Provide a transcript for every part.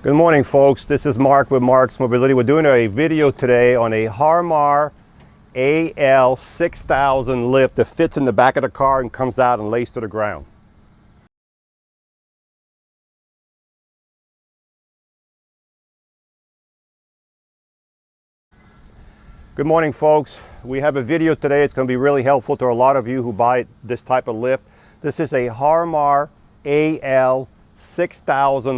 Good morning, folks. This is Marc with Marcs Mobility. We're doing a video today on a Harmar AL6000 lift that fits in the back of the car and comes out and lays to the ground. Good morning, folks. We have a video today. It's going to be really helpful to a lot of you who buy this type of lift. This is a Harmar AL6000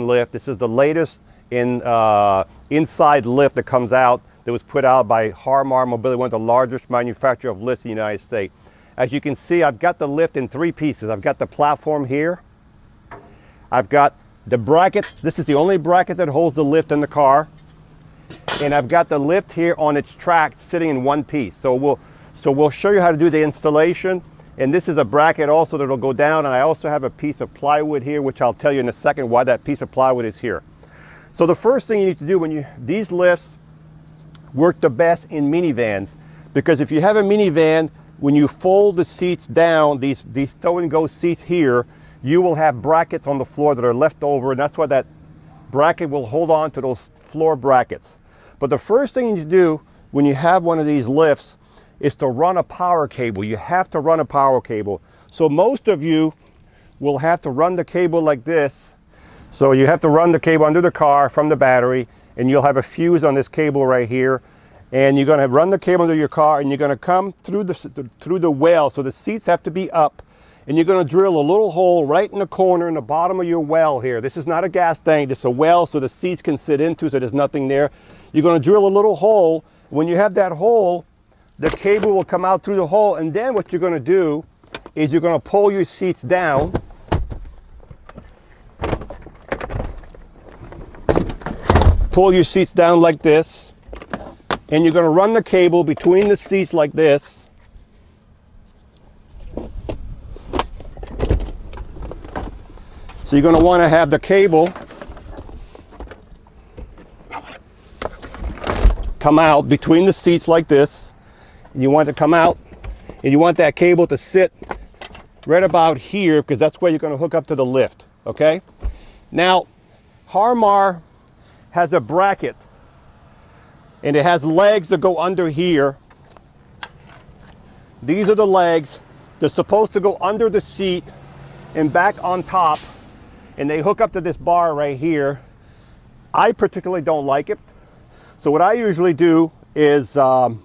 lift. This is the latest inside lift that comes out, that was put out by Harmar Mobility, one of the largest manufacturers of lifts in the United States. As you can see, I've got the lift in three pieces. I've got the platform here. I've got the bracket. This is the only bracket that holds the lift in the car. And I've got the lift here on its track sitting in one piece. So we'll show you how to do the installation. And this is a bracket also that will go down. And I also have a piece of plywood here, which I'll tell you in a second why that piece of plywood is here. So the first thing you need to do these lifts work the best in minivans, because if you have a minivan, when you fold the seats down, these throw and go seats here, you will have brackets on the floor that are left over, and that's why that bracket will hold on to those floor brackets. But the first thing you need to do when you have one of these lifts is to run a power cable. You have to run a power cable. So most of you will have to run the cable like this. So you have to run the cable under the car from the battery, and you'll have a fuse on this cable right here. And you're going to run the cable under your car, and you're going to come through the well. So the seats have to be up, and you're going to drill a little hole right in the corner in the bottom of your well here. This is not a gas tank, this is a well so the seats can sit into, so there's nothing there. You're going to drill a little hole. When you have that hole, the cable will come out through the hole, and then what you're going to do is you're going to pull your seats down. Pull your seats down like this, and you're going to run the cable between the seats like this. So you're going to want to have the cable come out between the seats like this, and you want it to come out, and you want that cable to sit right about here, because that's where you're going to hook up to the lift. Okay, now Harmar has a bracket, and it has legs that go under here. These are the legs. They're supposed to go under the seat and back on top, and they hook up to this bar right here. I particularly don't like it. So what I usually do is I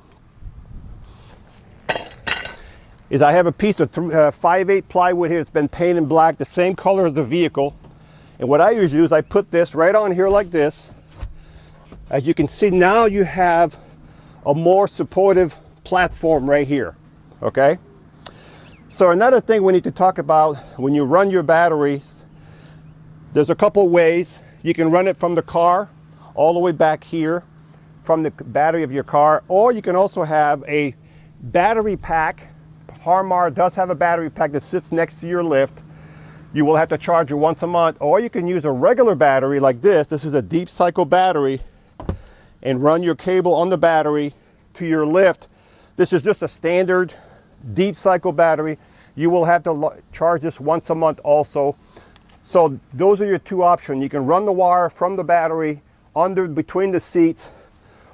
have a piece of 5/8 plywood here. It's been painted black, the same color as the vehicle. And what I usually do is I put this right on here like this. As you can see, now you have a more supportive platform right here, okay? So another thing we need to talk about when you run your batteries, there's a couple ways. You can run it from the car all the way back here, from the battery of your car, or you can also have a battery pack. Harmar does have a battery pack that sits next to your lift. You will have to charge it once a month, or you can use a regular battery like this. This is a deep cycle battery, and run your cable on the battery to your lift. This is just a standard deep cycle battery. You will have to charge this once a month also. So those are your two options. You can run the wire from the battery between the seats,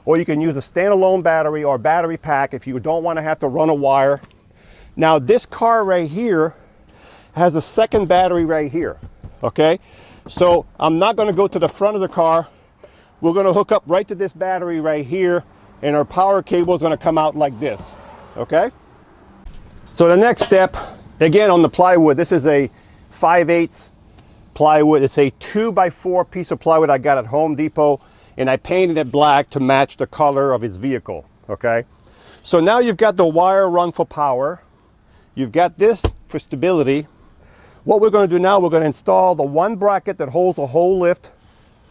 or you can use a standalone battery or battery pack if you don't want to have to run a wire. Now this car right here has a second battery right here, okay? So I'm not going to go to the front of the car. We're going to hook up right to this battery right here, and our power cable is going to come out like this, okay? So the next step, again on the plywood, this is a 5/8 plywood. It's a 2x4 piece of plywood I got at Home Depot, and I painted it black to match the color of his vehicle, okay? So now you've got the wire run for power. You've got this for stability. What we're going to do now, we're going to install the one bracket that holds the whole lift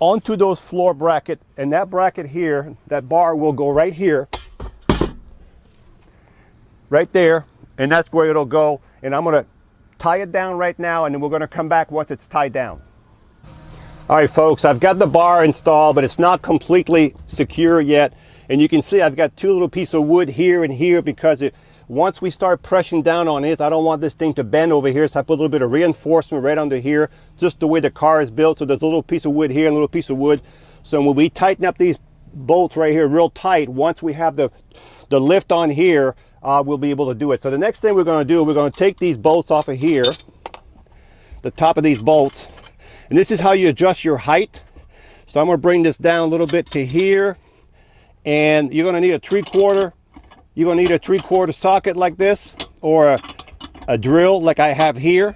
onto those floor bracket, and that bracket here, that bar will go right here, right there, and that's where it'll go. And I'm going to tie it down right now, and then we're going to come back once it's tied down. All right, folks, I've got the bar installed, but it's not completely secure yet. And you can see I've got two little pieces of wood here and here, because Once we start pressing down on it, I don't want this thing to bend over here, so I put a little bit of reinforcement right under here, just the way the car is built. So there's a little piece of wood here and a little piece of wood. So when we tighten up these bolts right here real tight, once we have the lift on here, we'll be able to do it. So the next thing we're going to do, we're going to take these bolts off of here, the top of these bolts, and this is how you adjust your height. So I'm going to bring this down a little bit to here, and you're going to need a 3/4. You're going to need a 3/4 socket like this, or a drill like I have here.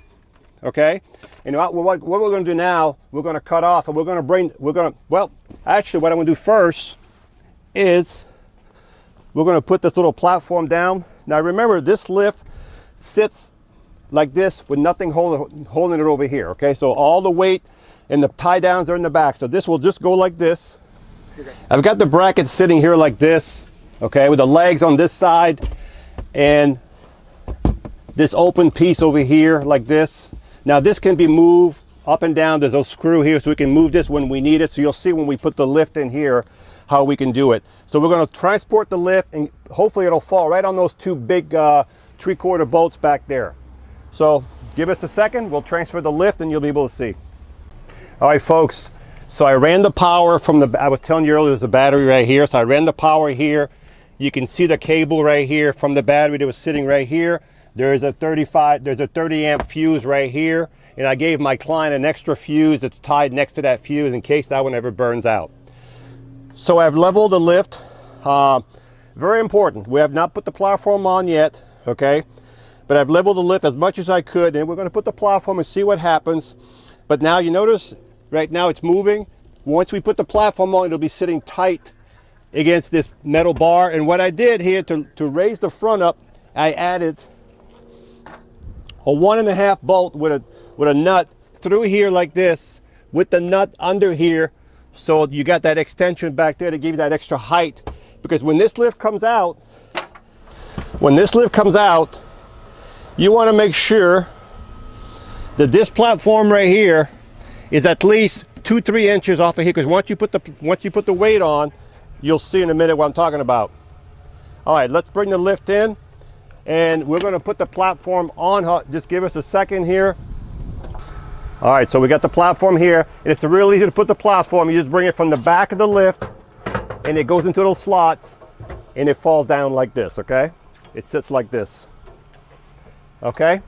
Okay. And what we're going to do now, we're going to cut off, and well, actually what I'm going to do first is we're going to put this little platform down. Now remember, this lift sits like this with nothing holding it over here. Okay, so all the weight and the tie downs are in the back. So this will just go like this. Okay. I've got the bracket sitting here like this, okay, with the legs on this side and this open piece over here like this. Now this can be moved up and down. There's a screw here, so we can move this when we need it. So you'll see when we put the lift in here how we can do it. So we're going to transport the lift, and hopefully it'll fall right on those two big 3/4 bolts back there. So give us a second, we'll transfer the lift and you'll be able to see. All right, folks, so I ran the power from I was telling you earlier, there's a battery right here. So I ran the power here. You can see the cable right here from the battery that was sitting right here. There's a 30 amp fuse right here. And I gave my client an extra fuse that's tied next to that fuse in case that one ever burns out. So I've leveled the lift. Very important, we have not put the platform on yet, okay? But I've leveled the lift as much as I could, and we're going to put the platform and see what happens. But now you notice right now it's moving. Once we put the platform on, it'll be sitting tight against this metal bar. And what I did here to raise the front up, I added a 1.5 bolt with a nut through here like this, with the nut under here, so you got that extension back there to give you that extra height. Because when this lift comes out, you want to make sure that this platform right here is at least 2-3 inches off of here, because once you put the weight on, you'll see in a minute what I'm talking about. All right, let's bring the lift in, and we're going to put the platform on. Just give us a second here. All right, so we got the platform here, and it's real easy to put the platform. You just bring it from the back of the lift, and it goes into those slots, and it falls down like this. Okay, it sits like this. Okay,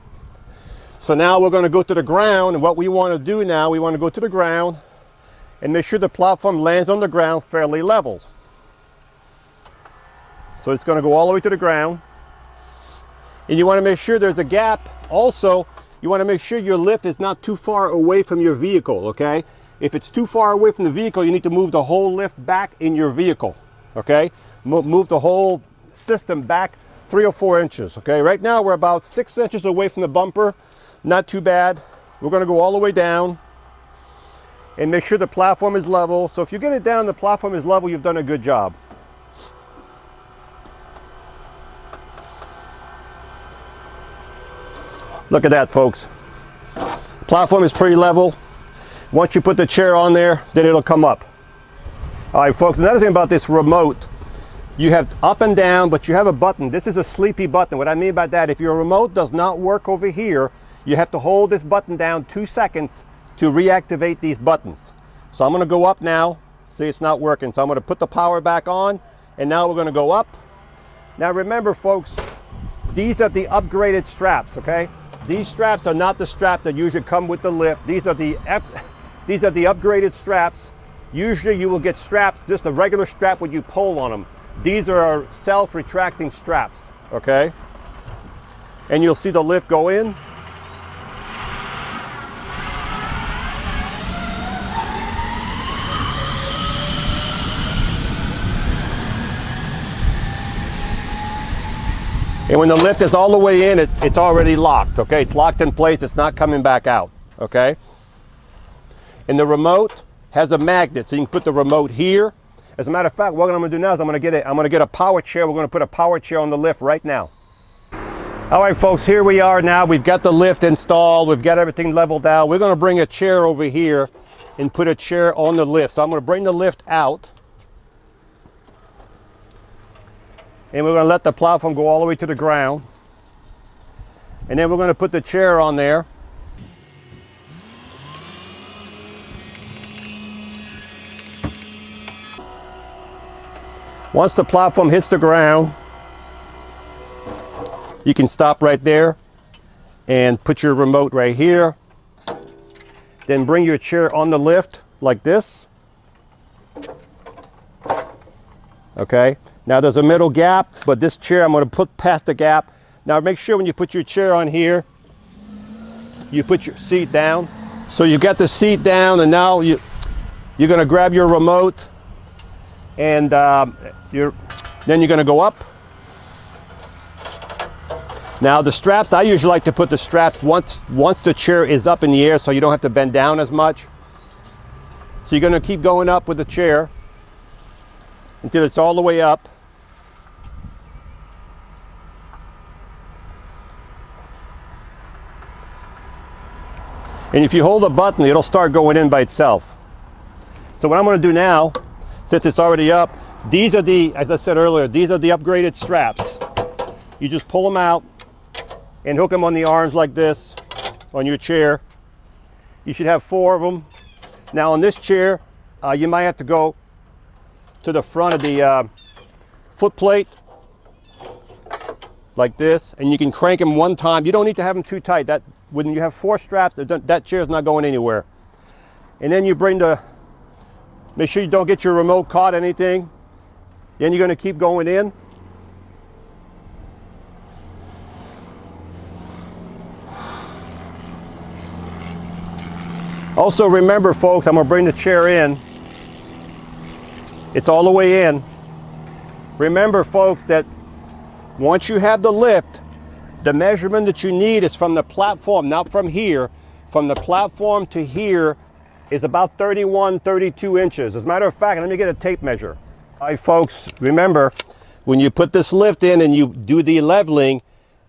so now we're going to go to the ground, and what we want to do now, we want to go to the ground and make sure the platform lands on the ground fairly level. So it's going to go all the way to the ground, and you want to make sure there's a gap. Also, you want to make sure your lift is not too far away from your vehicle. Okay, if it's too far away from the vehicle, you need to move the whole lift back in your vehicle. Okay, move the whole system back 3 or 4 inches. Okay, right now we're about 6 inches away from the bumper. Not too bad. We're going to go all the way down and make sure the platform is level. So if you get it down, the platform is level, you've done a good job. Look at that, folks. Platform is pretty level. Once you put the chair on there, then it'll come up. All right, folks, another thing about this remote, you have up and down, but you have a button. This is a sleepy button. What I mean by that, if your remote does not work over here, you have to hold this button down 2 seconds to reactivate these buttons. So I'm going to go up now. See, it's not working. So I'm going to put the power back on, and now we're going to go up. Now remember, folks, these are the upgraded straps, okay? These straps are not the strap that usually come with the lift. These are the upgraded straps. Usually you will get straps, just a regular strap when you pull on them. These are self-retracting straps, okay? And you'll see the lift go in. And when the lift is all the way in, it's already locked, okay? It's locked in place, it's not coming back out, okay? And the remote has a magnet, so you can put the remote here. As a matter of fact, what I'm gonna do now is I'm gonna get a power chair. We're gonna put a power chair on the lift right now. All right, folks, here we are now. We've got the lift installed. We've got everything leveled out. We're gonna bring a chair over here and put a chair on the lift. So I'm gonna bring the lift out. And we're going to let the platform go all the way to the ground. And then we're going to put the chair on there. Once the platform hits the ground, you can stop right there and put your remote right here. Then bring your chair on the lift like this. Okay, now there's a middle gap, but this chair I'm going to put past the gap. Now make sure when you put your chair on here, you put your seat down. So you got the seat down, and now you're going to grab your remote, and then you're going to go up. Now the straps, I usually like to put the straps once the chair is up in the air so you don't have to bend down as much. So you're going to keep going up with the chair until it's all the way up. And if you hold the button, it'll start going in by itself. So what I'm going to do now, since it's already up, these are the, as I said earlier, these are the upgraded straps. You just pull them out and hook them on the arms like this on your chair. You should have 4 of them. Now on this chair, you might have to go to the front of the foot plate like this, and you can crank them one time. You don't need to have them too tight. That when you have 4 straps, that chair is not going anywhere. And then you make sure you don't get your remote caught anything. Then you're going to keep going in. Also remember, folks, I'm going to bring the chair in. It's all the way in. Remember, folks, that once you have the lift, the measurement that you need is from the platform, not from here. From the platform to here is about 31, 32 inches. As a matter of fact, let me get a tape measure. All right, folks, remember, when you put this lift in and you do the leveling,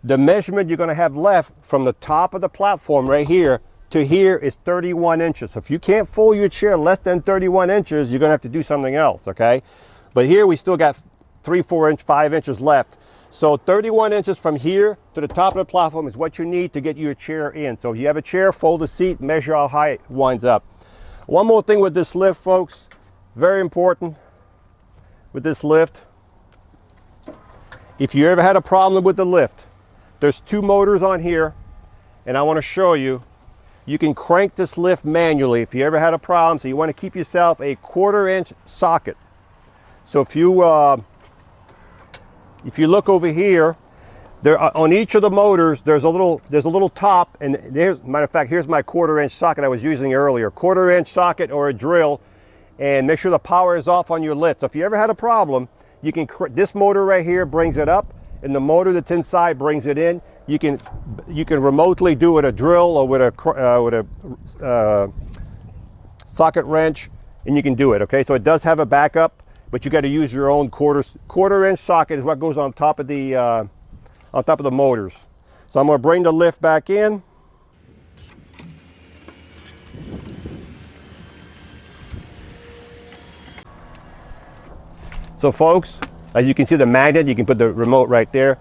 the measurement you're going to have left from the top of the platform right here to here is 31 inches. So if you can't fold your chair less than 31 inches, you're going to have to do something else, okay? But here we still got 3, 4, 5 inches left. So 31 inches from here to the top of the platform is what you need to get your chair in. So if you have a chair, fold the seat, measure how high it winds up. One more thing with this lift, folks, very important with this lift. If you ever had a problem with the lift, there's 2 motors on here, and I want to show you. You can crank this lift manually if you ever had a problem. So you want to keep yourself a 1/4 inch socket. So if you look over here, there on each of the motors there's a little top, and matter of fact, here's my 1/4 inch socket I was using earlier. 1/4 inch socket or a drill, and make sure the power is off on your lift. So if you ever had a problem, you can this motor right here brings it up, and the motor that's inside brings it in. You can remotely do it with a drill or with a socket wrench, and you can do it. Okay, so it does have a backup, but you got to use your own 1/4 inch socket is what goes on top of the motors. So I'm going to bring the lift back in. So folks, as you can see the magnet, you can put the remote right there.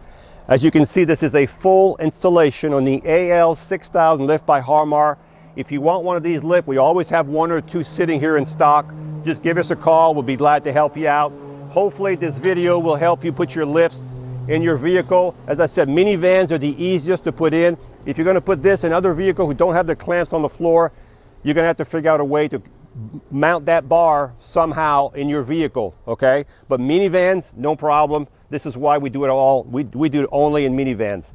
As you can see, this is a full installation on the AL6000 lift by Harmar. If you want one of these lifts, we always have 1 or 2 sitting here in stock. Just give us a call. We'll be glad to help you out. Hopefully this video will help you put your lifts in your vehicle. As I said, minivans are the easiest to put in. If you're going to put this in other vehicles who don't have the clamps on the floor, you're going to have to figure out a way to mount that bar somehow in your vehicle, okay? But minivans, no problem. This is why we do it all. We do it only in minivans.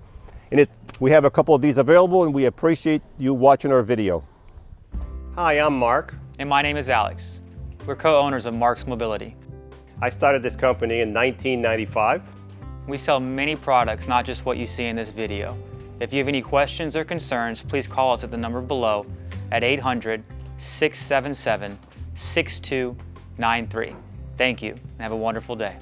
And we have a couple of these available, and we appreciate you watching our video. Hi, I'm Marc. And my name is Alex. We're co-owners of Marcs Mobility. I started this company in 1995. We sell many products, not just what you see in this video. If you have any questions or concerns, please call us at the number below at 800-677-6293. Thank you, and have a wonderful day.